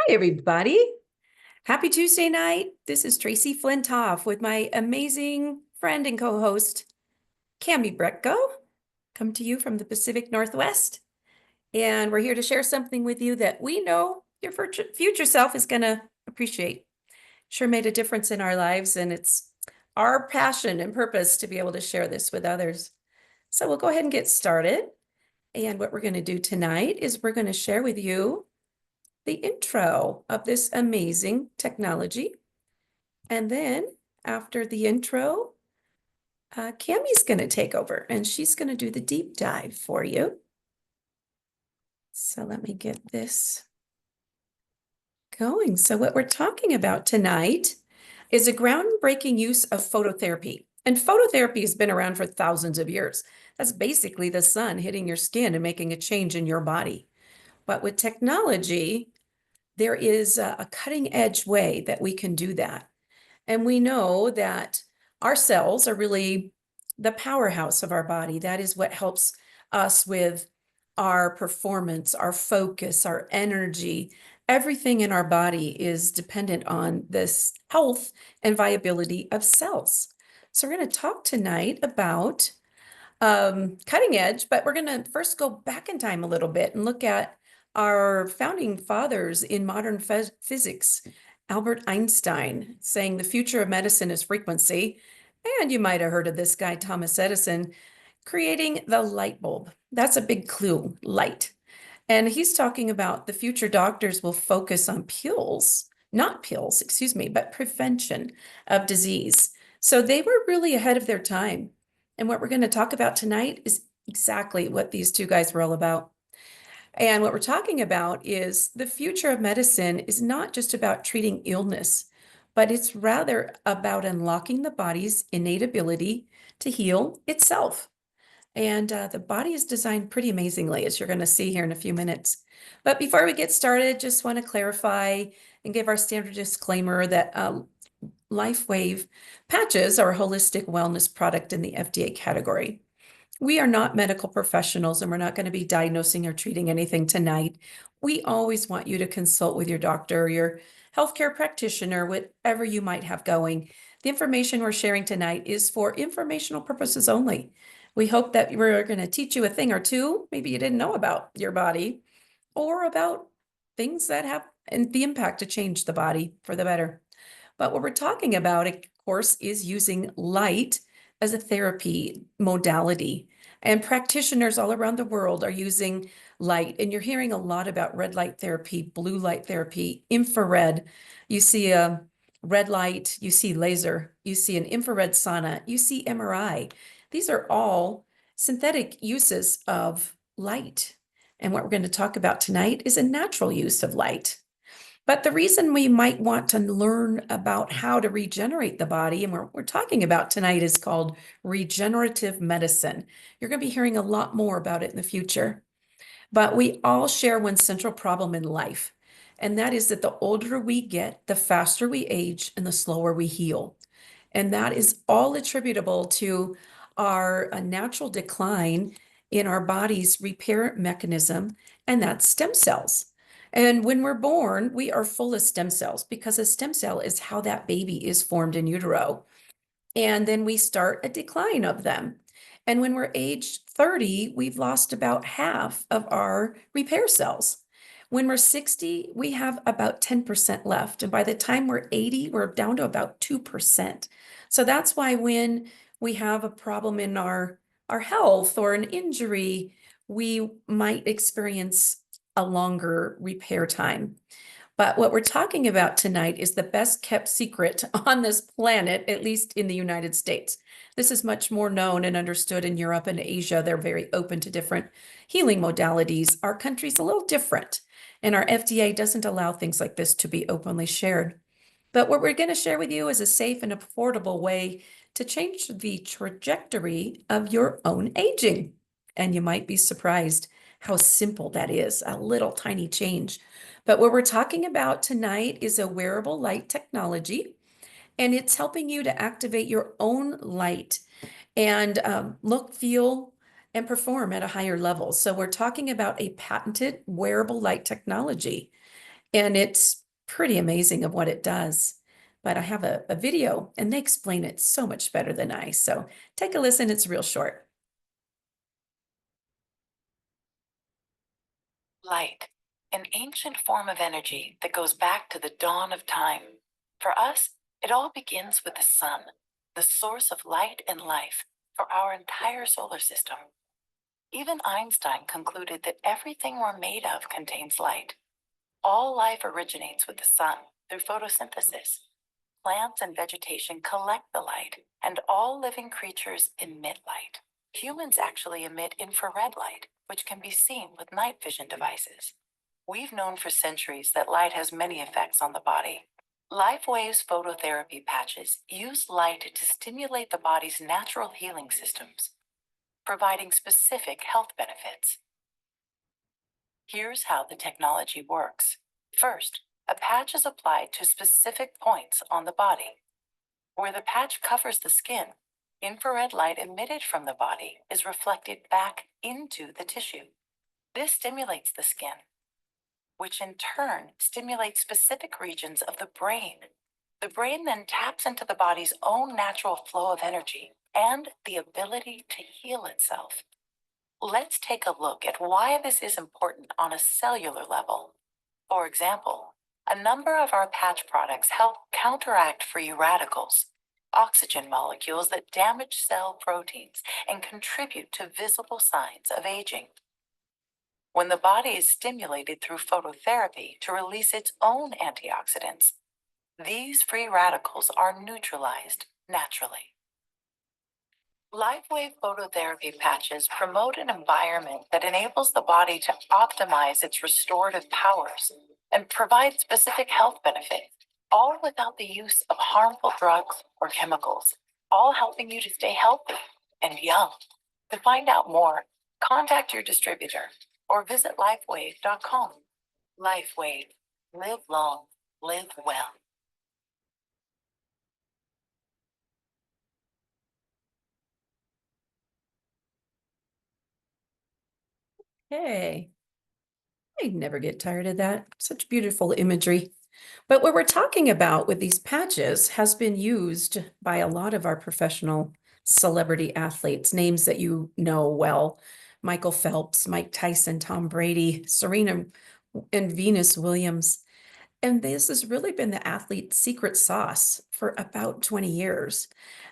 Hi, everybody. Happy Tuesday night. This is Tracy Flintoff with my amazing friend and co-host, Cami Brecko. Come to you from the Pacific Northwest. And we're here to share something with you that we know your future self is going to appreciate. Sure made a difference in our lives, and it's our passion and purpose to be able to share this with others. So we'll go ahead and get started. And what we're going to do tonight is we're going to share with you the intro of this amazing technology. And then after the intro, Cami's going to take over and she's going to do the deep dive for you. So let me get this going. So what we're talking about tonight is a groundbreaking use of phototherapy. And phototherapy has been around for thousands of years. That's basically the sun hitting your skin and making a change in your body. But with technology, there is a cutting edge way that we can do that. And we know that our cells are really the powerhouse of our body. That is what helps us with our performance, our focus, our energy. Everything in our body is dependent on this health and viability of cells. So we're going to talk tonight about cutting edge, but we're going to first go back in time a little bit and look at our founding fathers in modern physics. Albert Einstein saying the future of medicine is frequency. And you might have heard of this guy, Thomas Edison, creating the light bulb. That's a big clue, light. And he's talking about the future doctors will focus on not pills, excuse me, but prevention of disease. So they were really ahead of their time. And what we're going to talk about tonight is exactly what these two guys were all about. And what we're talking about is the future of medicine is not just about treating illness, but it's rather about unlocking the body's innate ability to heal itself. And the body is designed pretty amazingly, as you're going to see here in a few minutes. But before we get started, just want to clarify and give our standard disclaimer that LifeWave patches are a holistic wellness product in the FDA category. We are not medical professionals and we're not going to be diagnosing or treating anything tonight. We always want you to consult with your doctor or your healthcare practitioner, whatever you might have going. The information we're sharing tonight is for informational purposes only. We hope that we're going to teach you a thing or two, maybe you didn't know about your body, or about things that have the impact to change the body for the better. But what we're talking about, of course, is using light as a therapy modality. And practitioners all around the world are using light. And you're hearing a lot about red light therapy, blue light therapy, infrared. You see a red light, you see laser, you see an infrared sauna, you see MRI. These are all synthetic uses of light. And what we're going to talk about tonight is a natural use of light. But the reason we might want to learn about how to regenerate the body, and what we're talking about tonight, is called regenerative medicine. You're going to be hearing a lot more about it in the future. But we all share one central problem in life, and that is that the older we get, the faster we age and the slower we heal. And that is all attributable to our natural decline in our body's repair mechanism, and that's stem cells. And when we're born, we are full of stem cells because a stem cell is how that baby is formed in utero. And then we start a decline of them. And when we're age 30, we've lost about half of our repair cells. When we're 60, we have about 10% left. And by the time we're 80, we're down to about 2%. So that's why when we have a problem in our health or an injury, we might experience a longer repair time. But what we're talking about tonight is the best kept secret on this planet, at least in the United States. This is much more known and understood in Europe and Asia. They're very open to different healing modalities. Our country's a little different, and our FDA doesn't allow things like this to be openly shared. But what we're going to share with you is a safe and affordable way to change the trajectory of your own aging. And you might be surprised how simple that is, a little tiny change. But what we're talking about tonight is a wearable light technology, and it's helping you to activate your own light and look, feel, and perform at a higher level. So we're talking about a patented wearable light technology. And it's pretty amazing of what it does. But I have a video and they explain it so much better than I. So take a listen, it's real short. Light, an ancient form of energy that goes back to the dawn of time. For us, it all begins with the sun, the source of light and life for our entire solar system. Even Einstein concluded that everything we're made of contains light. All life originates with the sun through photosynthesis. Plants and vegetation collect the light, and all living creatures emit light. Humans actually emit infrared light, which can be seen with night vision devices. We've known for centuries that light has many effects on the body. LifeWave's phototherapy patches use light to stimulate the body's natural healing systems, providing specific health benefits. Here's how the technology works. First, a patch is applied to specific points on the body. Where the patch covers the skin, infrared light emitted from the body is reflected back into the tissue. This stimulates the skin, which in turn stimulates specific regions of the brain. The brain then taps into the body's own natural flow of energy and the ability to heal itself. Let's take a look at why this is important on a cellular level. For example, a number of our patch products help counteract free radicals, oxygen molecules that damage cell proteins and contribute to visible signs of aging. When the body is stimulated through phototherapy to release its own antioxidants, these free radicals are neutralized naturally. LifeWave phototherapy patches promote an environment that enables the body to optimize its restorative powers and provide specific health benefits, all without the use of harmful drugs or chemicals, all helping you to stay healthy and young. To find out more, contact your distributor or visit lifewave.com. LifeWave. Live long, live well. Hey, I never get tired of that. Such beautiful imagery. But what we're talking about with these patches has been used by a lot of our professional celebrity athletes, names that you know well. Michael Phelps, Mike Tyson, Tom Brady, Serena and Venus Williams. And this has really been the athlete's secret sauce for about 20 years.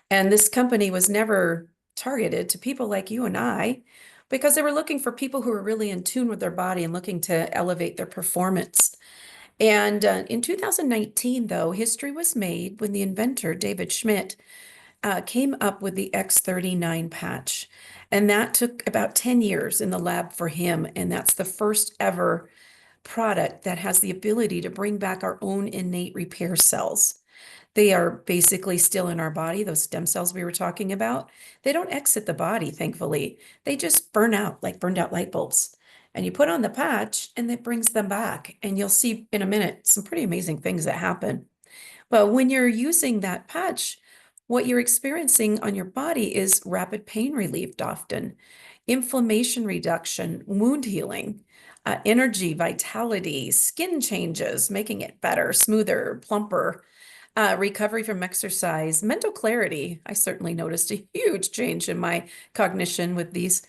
And this company was never targeted to people like you and I because they were looking for people who were really in tune with their body and looking to elevate their performance. And in 2019, though, history was made when the inventor, David Schmidt, came up with the X39 patch. And that took about 10 years in the lab for him. And that's the first ever product that has the ability to bring back our own innate repair cells. They are basically still in our body, those stem cells we were talking about. They don't exit the body, thankfully. They just burn out like burned out light bulbs. And you put on the patch and it brings them back. And you'll see in a minute some pretty amazing things that happen. But when you're using that patch, what you're experiencing on your body is rapid pain relief often, inflammation reduction, wound healing, energy, vitality, skin changes, making it better, smoother, plumper, recovery from exercise, mental clarity. I certainly noticed a huge change in my cognition with these.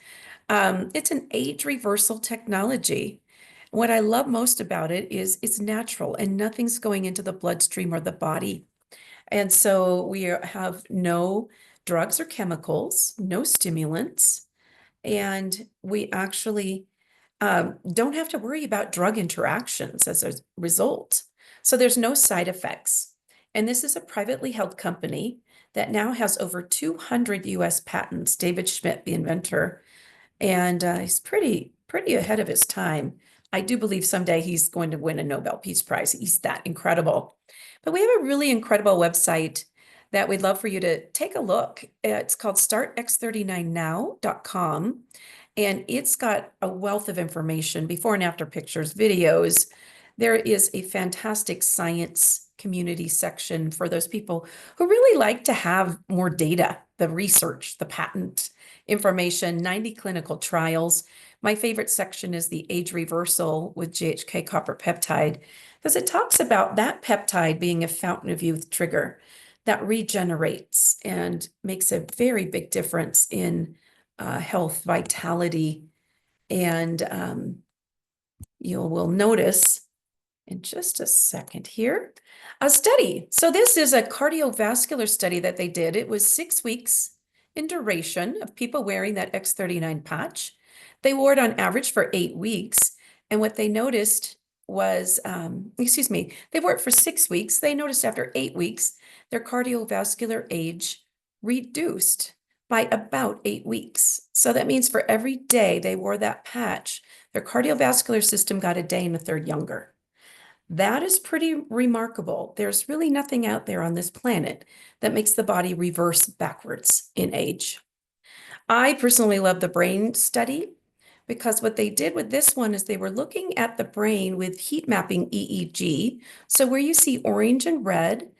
It's an age reversal technology. What I love most about it is it's natural and nothing's going into the bloodstream or the body. And so we have no drugs or chemicals, no stimulants, and we actually don't have to worry about drug interactions as a result. So there's no side effects. And this is a privately held company that now has over 200 US patents. David Schmidt, the inventor, and he's pretty ahead of his time. I do believe someday he's going to win a Nobel Peace Prize. He's that incredible. But we have a really incredible website that we'd love for you to take a look. It's called startx39now.com. And it's got a wealth of information, before and after pictures, videos. There is a fantastic science community section for those people who really like to have more data, the research, the patent information, 90 clinical trials. My favorite section is the age reversal with GHK copper peptide, because it talks about that peptide being a fountain of youth trigger that regenerates and makes a very big difference in health, vitality, and you will notice in just a second here, a study. So this is a cardiovascular study that they did. It was 6 weeks in duration of people wearing that X39 patch. They wore it on average for 8 weeks. And what they noticed was, they wore it for 6 weeks. They noticed after 8 weeks, their cardiovascular age reduced by about 8 weeks. So that means for every day they wore that patch, their cardiovascular system got a day and a third younger. That is pretty remarkable. There's really nothing out there on this planet that makes the body reverse backwards in age. I personally love the brain study because what they did with this one is they were looking at the brain with heat mapping EEG. So where you see orange and red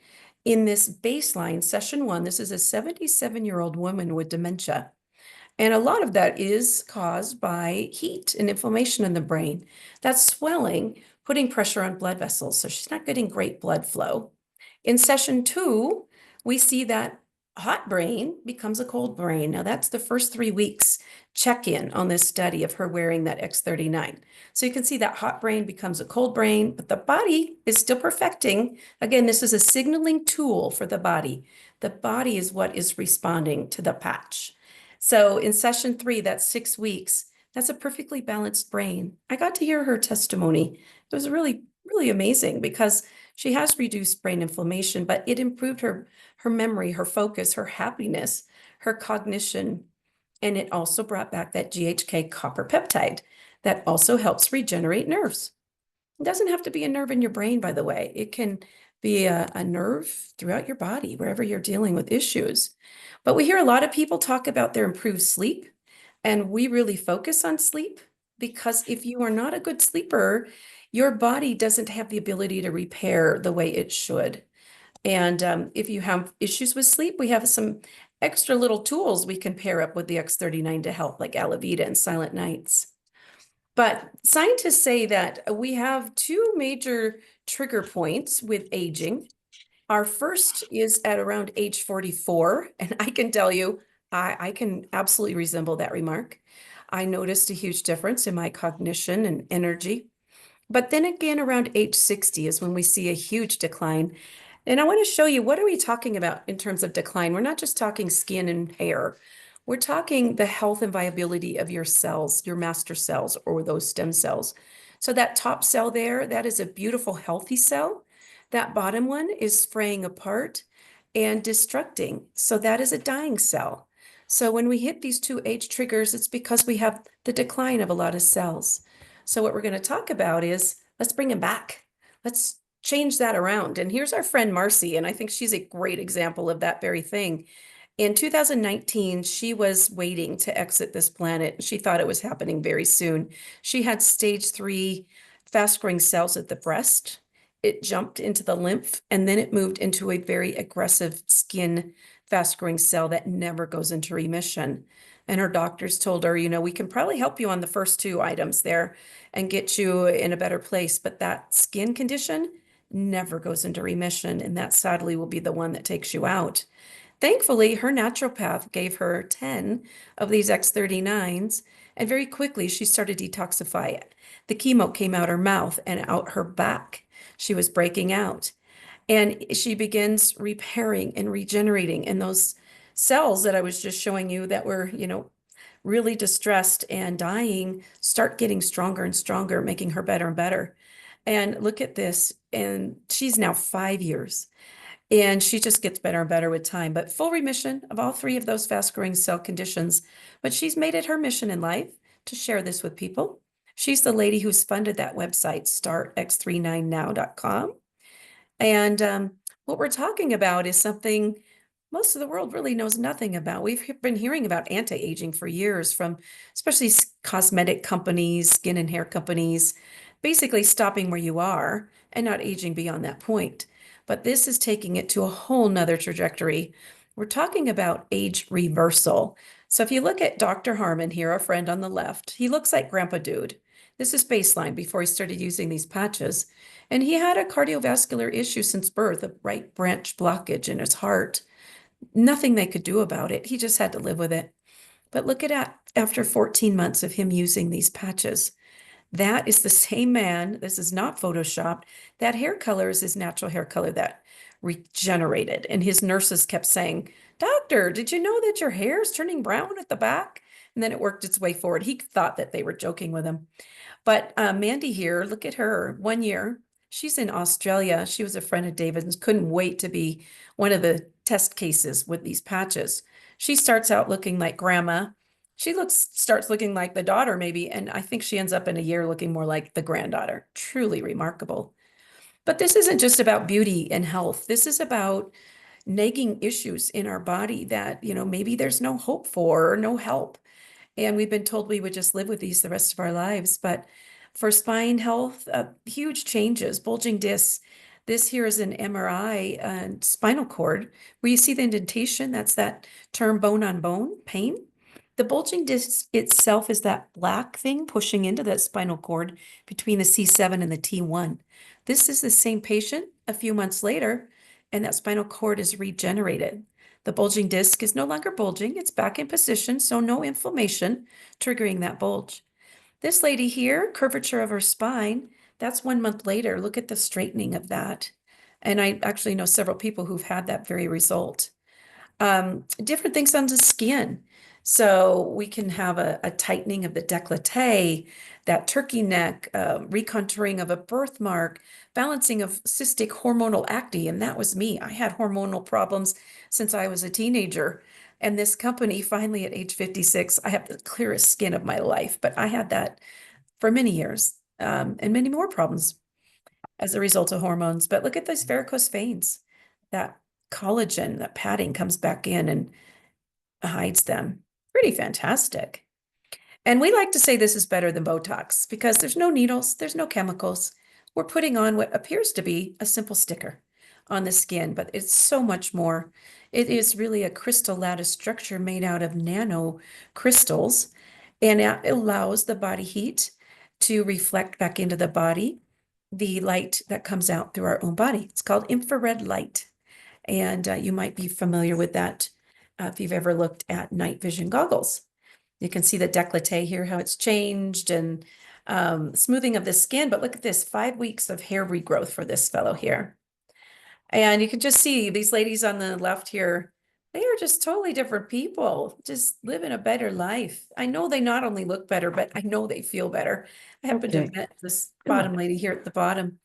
in this baseline session 1, this is a 77-year-old woman with dementia. And a lot of that is caused by heat and inflammation in the brain. That's swelling, putting pressure on blood vessels. So she's not getting great blood flow. In session 2, we see that hot brain becomes a cold brain. Now that's the first 3 weeks check-in on this study of her wearing that X39. So you can see that hot brain becomes a cold brain, but the body is still perfecting. Again, this is a signaling tool for the body. The body is what is responding to the patch. So in session 3, that's 6 weeks, that's a perfectly balanced brain. I got to hear her testimony. It was really, really amazing because she has reduced brain inflammation, but it improved her memory, her focus, her happiness, her cognition. And it also brought back that GHK copper peptide that also helps regenerate nerves. It doesn't have to be a nerve in your brain, by the way. It can be a nerve throughout your body, wherever you're dealing with issues. But we hear a lot of people talk about their improved sleep, and we really focus on sleep because if you are not a good sleeper, your body doesn't have the ability to repair the way it should. And if you have issues with sleep, we have some extra little tools we can pair up with the X39 to help, like Alavita and Silent Nights. But scientists say that we have 2 major trigger points with aging. Our first is at around age 44, and I can tell you, I can absolutely resemble that remark. I noticed a huge difference in my cognition and energy. But then again, around age 60 is when we see a huge decline. And I want to show you, what are we talking about in terms of decline? We're not just talking skin and hair. We're talking the health and viability of your cells, your master cells, or those stem cells. So that top cell there, that is a beautiful, healthy cell. That bottom one is fraying apart and destructing. So that is a dying cell. So when we hit these 2 age triggers, it's because we have the decline of a lot of cells. So what we're going to talk about is, let's bring them back. Let's change that around. And here's our friend Marcy, and I think she's a great example of that very thing. In 2019, she was waiting to exit this planet. She thought it was happening very soon. She had stage 3 fast-growing cells at the breast. It jumped into the lymph, and then it moved into a very aggressive skin fast-growing cell that never goes into remission. And her doctors told her, we can probably help you on the first 2 items there and get you in a better place, but that skin condition never goes into remission, and that sadly will be the one that takes you out. Thankfully, her naturopath gave her 10 of these X39s, and very quickly she started to detoxify it. The chemo came out her mouth and out her back. She was breaking out, and she begins repairing and regenerating. And those cells that I was just showing you that were, really distressed and dying start getting stronger and stronger, making her better and better. And look at this. And she's now 5 years. And she just gets better and better with time, but full remission of all 3 of those fast-growing cell conditions. But she's made it her mission in life to share this with people. She's the lady who's funded that website, startx39now.com. And what we're talking about is something most of the world really knows nothing about. We've been hearing about anti-aging for years from especially cosmetic companies, skin and hair companies, basically stopping where you are and not aging beyond that point. But this is taking it to a whole nother trajectory. We're talking about age reversal. So if you look at Dr. Harmon here, our friend on the left, he looks like Grandpa Dude. This is baseline before he started using these patches. And he had a cardiovascular issue since birth, a right branch blockage in his heart. Nothing they could do about it. He just had to live with it. But look at after 14 months of him using these patches. That is the same man. This is not photoshopped. That hair color is his natural hair color that regenerated. And his nurses kept saying, Doctor, did you know that your hair is turning brown at the back? And then it worked its way forward. He thought that they were joking with him. But Mandy here, look at her, 1 year. She's in Australia. She was a friend of David's, couldn't wait to be one of the test cases with these patches. She starts out looking like grandma. Starts looking like the daughter maybe, and I think she ends up in a year looking more like the granddaughter. Truly remarkable. But this isn't just about beauty and health. This is about nagging issues in our body that, maybe there's no hope for or no help. And we've been told we would just live with these the rest of our lives. But for spine health, huge changes, bulging discs. This here is an MRI and spinal cord where you see the indentation. That's that term bone on bone pain. The bulging disc itself is that black thing pushing into that spinal cord between the C7 and the T1. This is the same patient a few months later, and that spinal cord is regenerated. The bulging disc is no longer bulging, it's back in position, so no inflammation triggering that bulge. This lady here, curvature of her spine, that's 1 month later. Look at the straightening of that. And I actually know several people who've had that very result. Different things on the skin. So we can have a tightening of the décolleté, that turkey neck, recontouring of a birthmark, balancing of cystic hormonal acne. And that was me. I had hormonal problems since I was a teenager. And this company, finally at age 56, I have the clearest skin of my life, but I had that for many years, and many more problems as a result of hormones. But look at these varicose veins. That collagen, that padding comes back in and hides them. Pretty fantastic. And we like to say this is better than Botox because there's no needles, there's no chemicals. We're putting on what appears to be a simple sticker on the skin, but it's so much more. It is really a crystal lattice structure made out of nano crystals, and it allows the body heat to reflect back into the body the light that comes out through our own body. It's called infrared light. And you might be familiar with that if you've ever looked at night vision goggles. You can see the décolleté here, how it's changed, and smoothing of the skin. But look at this, 5 weeks of hair regrowth for this fellow here. And you can just see these ladies on the left here, they are just totally different people, just living a better life. I know they not only look better, but I know they feel better. I happen to have met this bottom lady here at the bottom.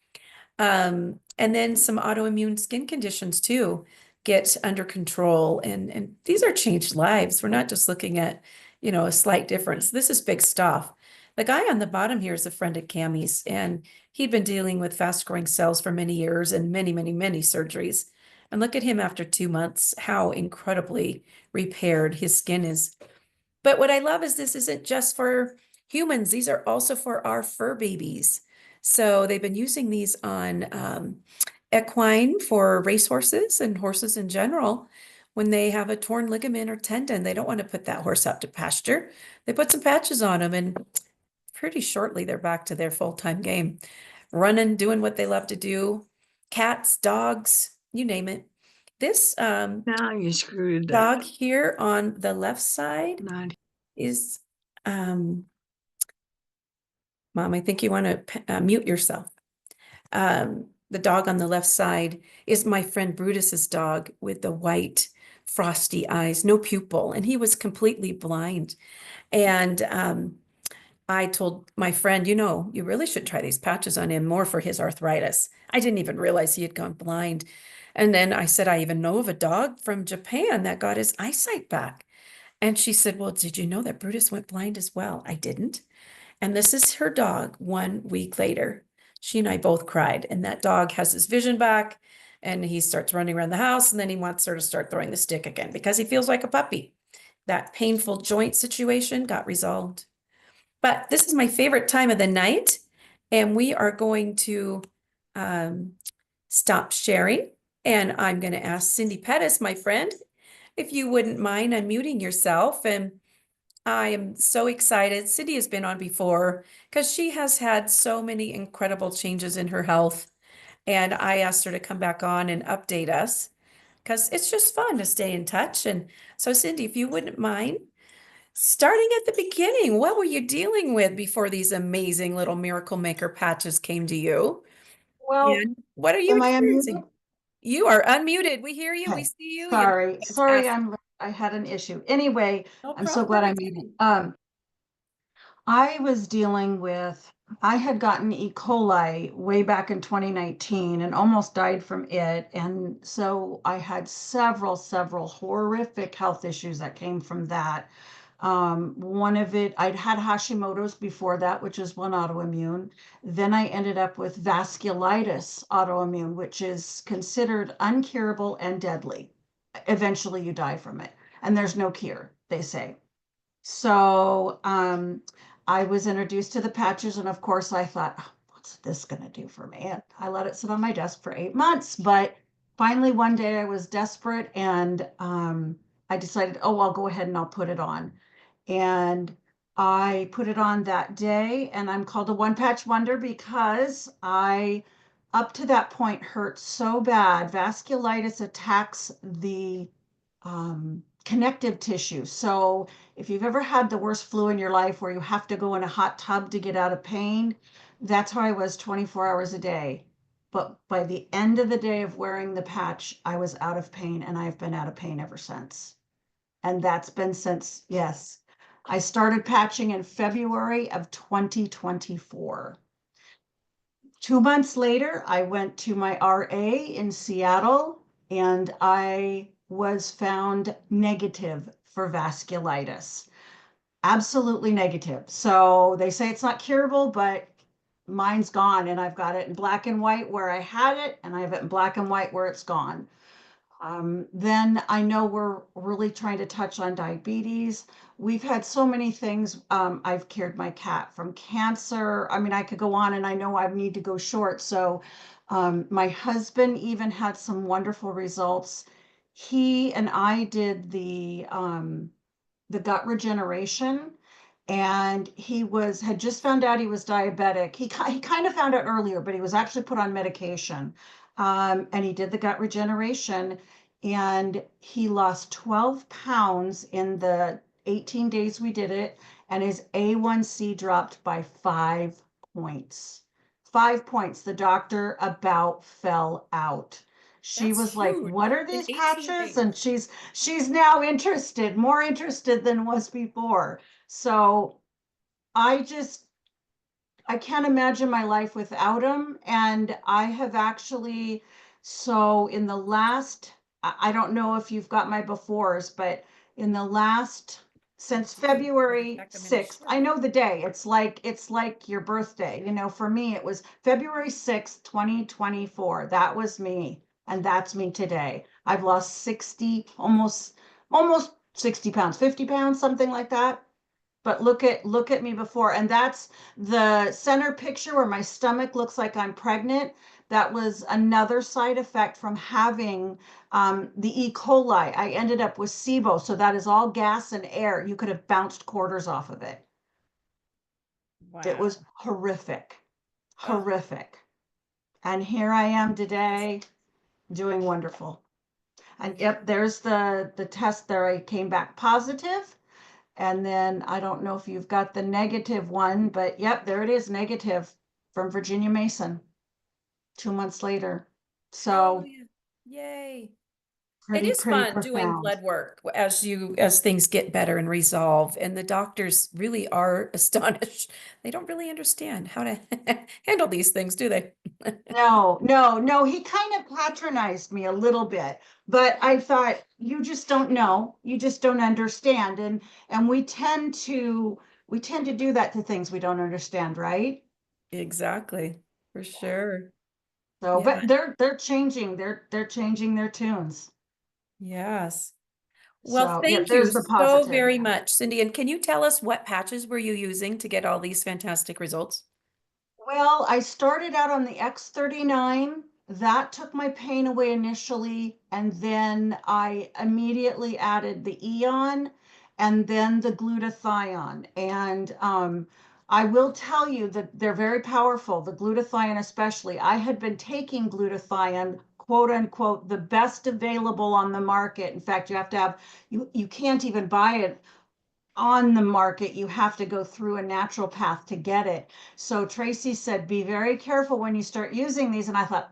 And then some autoimmune skin conditions too get under control. And these are changed lives. We're not just looking at, a slight difference. This is big stuff. The guy on the bottom here is a friend of Cami's, and he'd been dealing with fast growing cells for many years and many, many, many surgeries. And look at him after 2 months, how incredibly repaired his skin is. But what I love is this isn't just for humans. These are also for our fur babies. So they've been using these on equine for racehorses and horses in general. When they have a torn ligament or tendon, they don't want to put that horse out to pasture. They put some patches on them, and pretty shortly they're back to their full-time game, running, doing what they love to do. Cats, dogs, you name it. This Now you screwed dog here on the left side Not is, Mom, I think you want to mute yourself. The dog on the left side is my friend Brutus's dog with the white frosty eyes, no pupil, and he was completely blind. And I told my friend, you really should try these patches on him more for his arthritis. I didn't even realize he had gone blind. And then I said, I even know of a dog from Japan that got his eyesight back. And she said, well, did you know that Brutus went blind as well? I didn't. And this is her dog 1 week later. She and I both cried. And that dog has his vision back, and he starts running around the house, and then he wants her to start throwing the stick again because he feels like a puppy. That painful joint situation got resolved. But this is my favorite time of the night, and we are going to stop sharing. And I'm going to ask Cindy Pettis, my friend, if you wouldn't mind unmuting yourself and I am so excited. Cindy has been on before because she has had so many incredible changes in her health. And I asked her to come back on and update us because it's just fun to stay in touch. And so, Cindy, if you wouldn't mind starting at the beginning, what were you dealing with before these amazing little miracle maker patches came to you? Well, And what are you am I unmuted? experiencing? You are unmuted. We hear you. We Okay. see you. You Sorry. did Sorry, fantastic. I had an issue. Anyway, No I'm so glad problem. I made it. I was dealing with, I had gotten E. coli way back in 2019 and almost died from it. And so I had several horrific health issues that came from that. One of it, I'd had Hashimoto's before that, which is one autoimmune. Then I ended up with vasculitis autoimmune, which is considered incurable and deadly. Eventually you die from it. And there's no cure, they say. So I was introduced to the patches, and of course, I thought, "Oh, what's this going to do for me?" And I let it sit on my desk for 8 months. But finally, one day I was desperate and I decided, oh, I'll go ahead and I'll put it on. And I put it on that day, and I'm called a one patch wonder because up to that point, hurt so bad. Vasculitis attacks the connective tissue. So if you've ever had the worst flu in your life where you have to go in a hot tub to get out of pain, that's how I was 24 hours a day. But by the end of the day of wearing the patch, I was out of pain, and I've been out of pain ever since. And that's been since, yes, I started patching in February of 2024. 2 months later, I went to my RA in Seattle and I was found negative for vasculitis. Absolutely negative. So they say it's not curable, but mine's gone, and I've got it in black and white where I had it, and I have it in black and white where it's gone. Then I know we're really trying to touch on diabetes. We've had so many things. I've cured my cat from cancer. I mean, I could go on, and I know I need to go short. So, my husband even had some wonderful results. He and I did the gut regeneration, and he had just found out he was diabetic. He kind of found out earlier, but he was actually put on medication. And he did the gut regeneration, and he lost 12 pounds in the 18 days we did it, and his A1C dropped by 5 points. 5 points. The doctor about fell out. She That's was like, huge. "What are In these 18 patches?" And days. she's now interested, more interested than was before. So I just I can't imagine my life without him. And I have actually, so in the last, I don't know if you've got my befores, but in the last, I since do. I'll February check them in a 6th, I short. know the day. It's like your birthday. For me, it was February 6th, 2024. That was me. And that's me today. I've lost 60, almost 60 pounds, 50 pounds, something like that. But look at me before, and that's the center picture where my stomach looks like I'm pregnant. That was another side effect from having the E. coli. I ended up with SIBO, so that is all gas and air. You could have bounced quarters off of it. It Wow. was horrific, Oh, horrific. And here I am today doing wonderful. And yep, there's the test there. I came back positive. And then I don't know if you've got the negative one, but yep, there it is, negative from Virginia Mason 2 months later. So hallelujah. Yay. It pretty, is pretty fun doing profound. blood work as things get better and resolve. And the doctors really are astonished. They don't really understand how to handle these things, do they? No, no, no, he kind of patronized me a little bit, but I thought, you just don't know. You just don't understand. And we tend to do that to things we don't understand, right? Exactly. For sure. So, Yeah. but they're changing. They're changing their tunes. Yes. Well, So, yeah, thank you there's the so positive. very much, Cindy. And can you tell us what patches were you using to get all these fantastic results? Well, I started out on the X39. That took my pain away initially, and then I immediately added the Eon, and then the glutathione. And I will tell you that they're very powerful, the glutathione especially. I had been taking glutathione, quote unquote, the best available on the market. In fact, you can't even buy it on the market. You have to go through a naturopath to get it. So Tracy said, be very careful when you start using these. And I thought,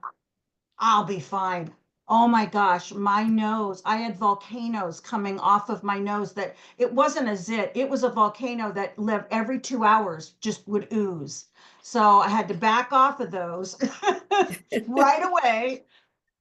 I'll be fine. Oh my gosh, my nose. I had volcanoes coming off of my nose that it wasn't a zit, it was a volcano that lived every 2 hours, just would ooze. So I had to back off of those right away.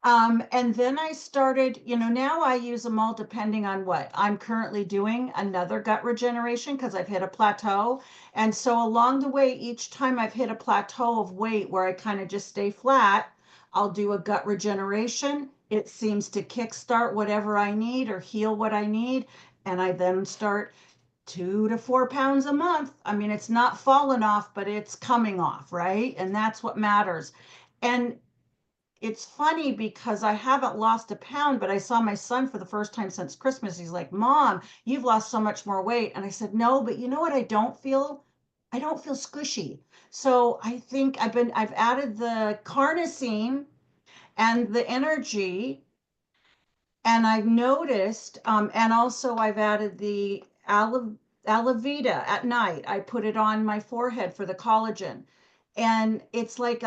And then I started, now I use them all depending on what I'm currently doing, another gut regeneration because I've hit a plateau. And so along the way, each time I've hit a plateau of weight where I kind of just stay flat, I'll do a gut regeneration. It seems to kickstart whatever I need or heal what I need. And I then start 2 to 4 pounds a month. I mean, it's not falling off, but it's coming off, right? And that's what matters. And it's funny because I haven't lost a pound, but I saw my son for the first time since Christmas. He's like, Mom, you've lost so much more weight. And I said, no, but you know what? I don't feel squishy. So I think I've added the carnosine and the energy, and I've noticed, and also I've added the aloe vera at night. I put it on my forehead for the collagen. And it's like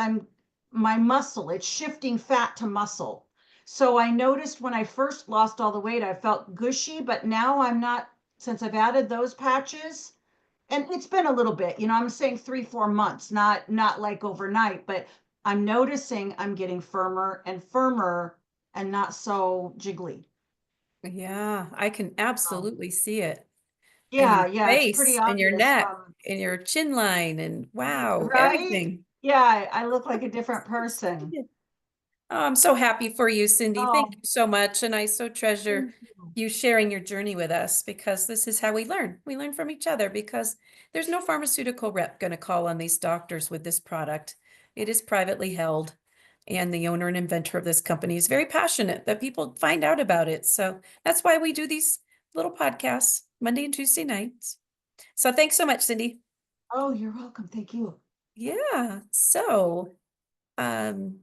my muscle, it's shifting fat to muscle. So I noticed when I first lost all the weight, I felt gushy, but now I'm not, since I've added those patches, and it's been a little bit, I'm saying 3, 4 months, not like overnight, but I'm noticing I'm getting firmer and firmer and not so jiggly. Yeah, I can Um, absolutely see it. And your yeah, it's pretty face and your obvious. neck and your chin line and wow, Right? everything. Yeah, I look like a different person. Oh, I'm so happy for you, Cindy. Thank Oh, you so much. And I so treasure thank you. you sharing your journey with us because this is how we learn. We learn from each other because there's no pharmaceutical rep going to call on these doctors with this product. It is privately held. And the owner and inventor of this company is very passionate that people find out about it. So that's why we do these little podcasts Monday and Tuesday nights. So thanks so much, Cindy. Oh, you're welcome. Thank you. Yeah. So, um,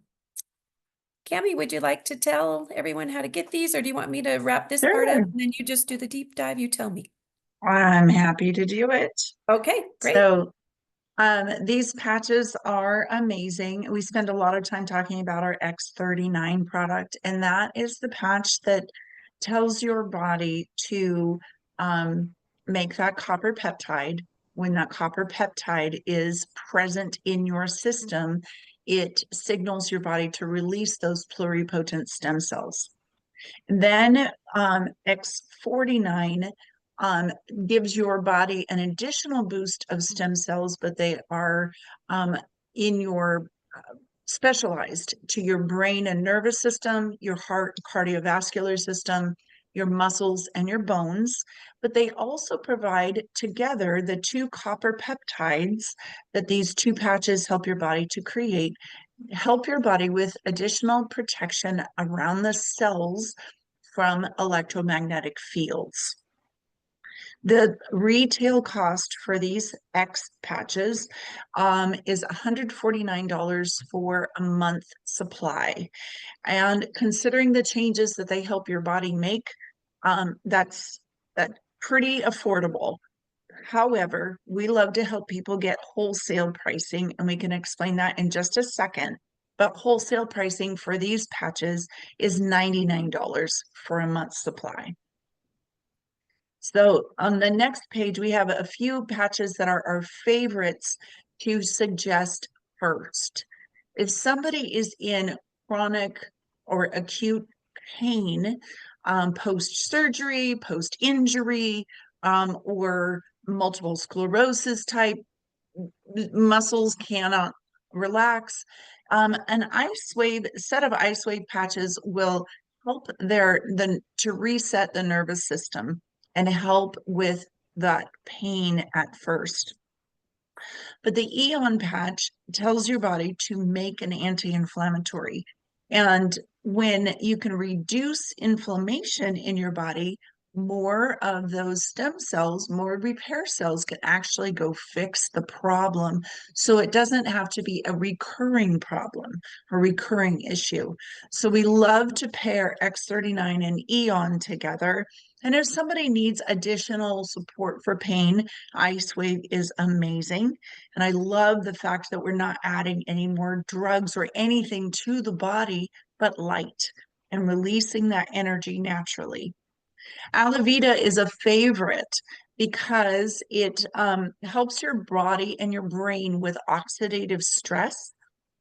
Cami, would you like to tell everyone how to get these, or do you want me to wrap this part up Sure, and then you just do the deep dive? You tell me. I'm happy to do it. Okay, great. So, these patches are amazing. We spend a lot of time talking about our X39 product, and that is the patch that tells your body to make that copper peptide. When that copper peptide is present in your system, it signals your body to release those pluripotent stem cells. Then X49 um, gives your body an additional boost of stem cells, but they are um, in your specialized to your brain and nervous system, your heart, cardiovascular system, your muscles, and your bones. But they also provide together the two copper peptides that these two patches help your body to create, help your body with additional protection around the cells from electromagnetic fields. The retail cost for these X patches is $149 for a month supply. And considering the changes that they help your body make, that's pretty affordable. However, we love to help people get wholesale pricing, and we can explain that in just a second. But wholesale pricing for these patches is $99 for a month's supply. So on the next page, we have a few patches that are our favorites to suggest first. If somebody is in chronic or acute pain, post-surgery, post-injury, or multiple sclerosis type, muscles cannot relax, an ice wave set of ice wave patches will help to reset the nervous system and help with that pain at first. But the Eon patch tells your body to make an anti-inflammatory. And when you can reduce inflammation in your body more of those stem cells, more repair cells can actually go fix the problem. So it doesn't have to be a recurring problem, a recurring issue. So we love to pair X39 and Eon together. And if somebody needs additional support for pain, Ice Wave is amazing. And I love the fact that we're not adding any more drugs or anything to the body, but light and releasing that energy naturally. Alavita is a favorite because it helps your body and your brain with oxidative stress.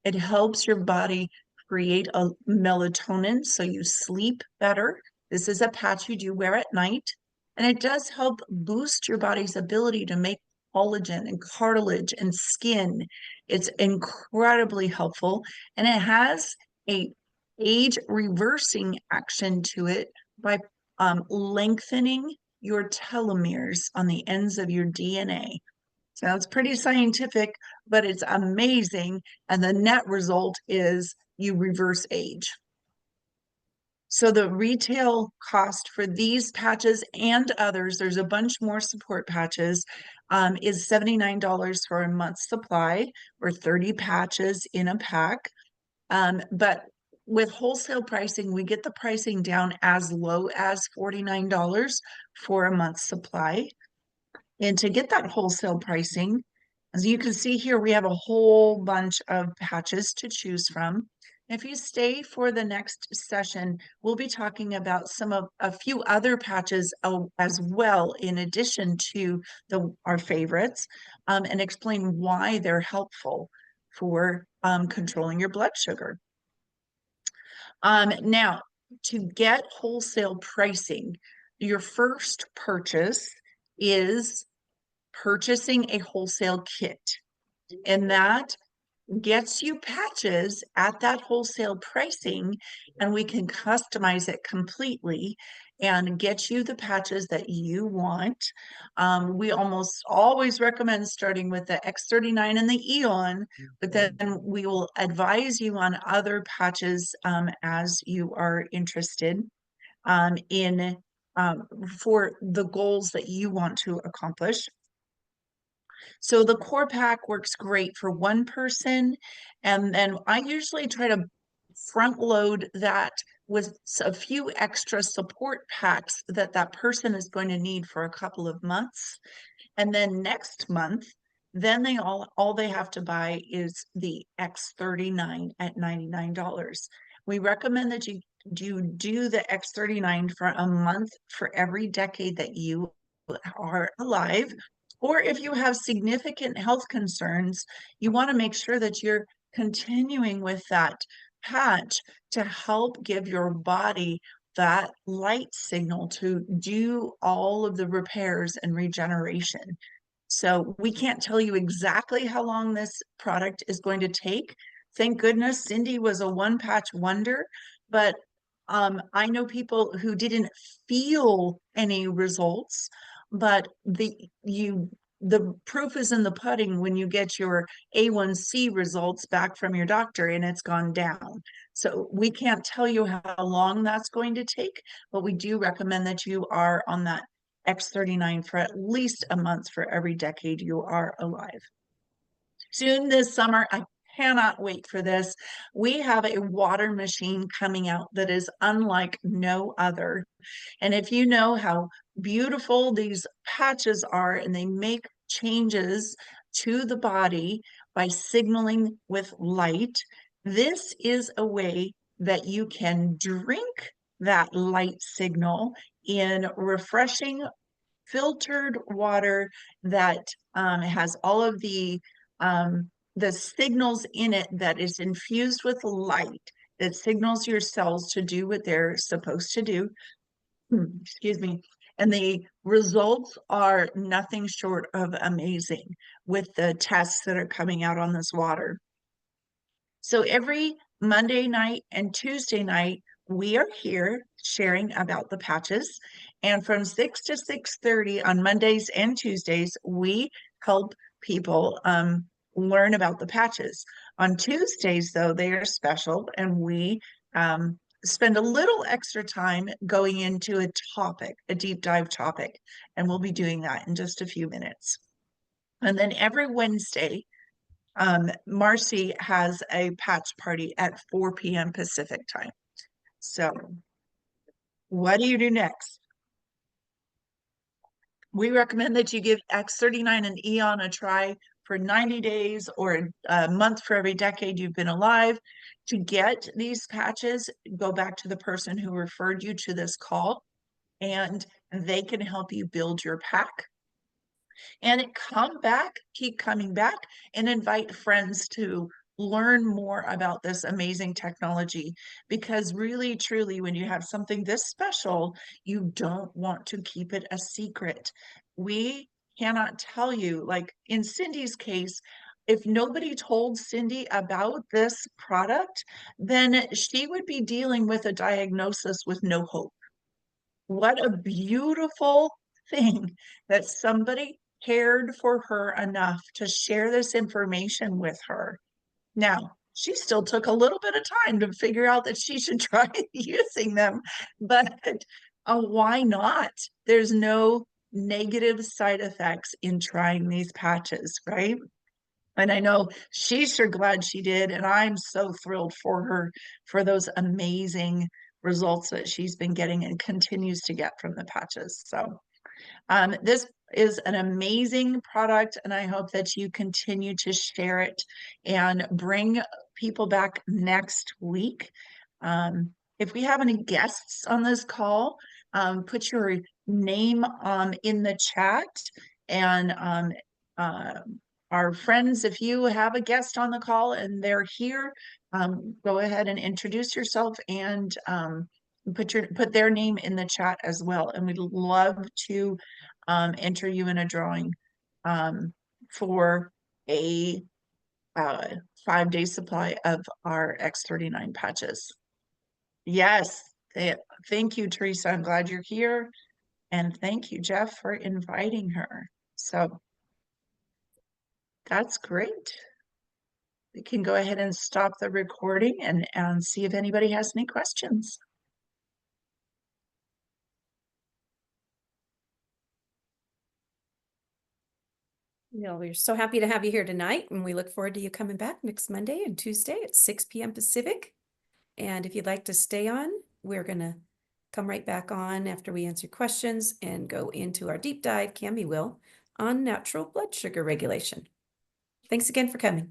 It helps your body create a melatonin so you sleep better. This is a patch you do wear at night, and it does help boost your body's ability to make collagen and cartilage and skin. It's incredibly helpful, and it has a age reversing action to it by lengthening your telomeres on the ends of your DNA. Sounds pretty scientific, but it's amazing. And the net result is you reverse age. So the retail cost for these patches and others, there's a bunch more support patches, is $79 for a month's supply or 30 patches in a pack. But with wholesale pricing, we get the pricing down as low as $49 for a month's supply. And to get that wholesale pricing, as you can see here, we have a whole bunch of patches to choose from. If you stay for the next session, we'll be talking about a few other patches as well, in addition to our favorites, and explain why they're helpful for controlling your blood sugar. Now, to get wholesale pricing, your first purchase is purchasing a wholesale kit, and that gets you patches at that wholesale pricing, and we can customize it completely and get you the patches that you want. We almost always recommend starting with the X39 and the Eon, but then we will advise you on other patches as you are interested in for the goals that you want to accomplish. So the core pack works great for one person. And then I usually try to front load that with a few extra support packs that that person is going to need for a couple of months. And then next month, then all they have to buy is the X39 at $99. We recommend that you do the X39 for a month for every decade that you are alive. Or if you have significant health concerns, you want to make sure that you're continuing with that patch to help give your body that light signal to do all of the repairs and regeneration. So we can't tell you exactly how long this product is going to take. Thank goodness Cindy was a one patch wonder, but I know people who didn't feel any results, but the proof is in the pudding when you get your A1C results back from your doctor and it's gone down. So we can't tell you how long that's going to take, but we do recommend that you are on that X39 for at least a month for every decade you are alive. Soon this summer, I cannot wait for this. We have a water machine coming out that is unlike no other. And if you know how beautiful these patches are and they make changes to the body by signaling with light, this is a way that you can drink that light signal in refreshing filtered water that has all of the signals in it that is infused with light that signals your cells to do what they're supposed to do. Excuse me. And the results are nothing short of amazing with the tests that are coming out on this water. So every Monday night and Tuesday night, we are here sharing about the patches. And from 6 to 6:30 on Mondays and Tuesdays, we help people learn about the patches. On Tuesdays, though, they are special, and we spend a little extra time going into a topic, a deep dive topic, and we'll be doing that in just a few minutes. And then every Wednesday, Marcy has a patch party at 4 p.m. Pacific time. So what do you do next? We recommend that you give X39 and Eon a try for 90 days or a month for every decade you've been alive. To get these patches, go back to the person who referred you to this call, and they can help you build your pack. And come back, keep coming back, and invite friends to learn more about this amazing technology. Because really, truly, when you have something this special, you don't want to keep it a secret. We cannot tell you, like in Cindy's case, if nobody told Cindy about this product, then she would be dealing with a diagnosis with no hope. What a beautiful thing that somebody cared for her enough to share this information with her. Now, she still took a little bit of time to figure out that she should try using them, but why not? There's no negative side effects in trying these patches, right? And I know she's sure glad she did, and I'm so thrilled for her for those amazing results that she's been getting and continues to get from the patches. So this is an amazing product, and I hope that you continue to share it and bring people back next week. If we have any guests on this call, put your name in the chat, and our friends, if you have a guest on the call and they're here, go ahead and introduce yourself and put their name in the chat as well. And we'd love to enter you in a drawing for a 5-day supply of our X39 patches. Yes, thank you, Teresa. I'm glad you're here. And thank you, Jeff, for inviting her. So that's great. We can go ahead and stop the recording and see if anybody has any questions. We're so happy to have you here tonight, and we look forward to you coming back next Monday and Tuesday at 6 p.m. Pacific. And if you'd like to stay on, we're going to come right back on after we answer questions and go into our deep dive, Cami will, on natural blood sugar regulation. Thanks again for coming.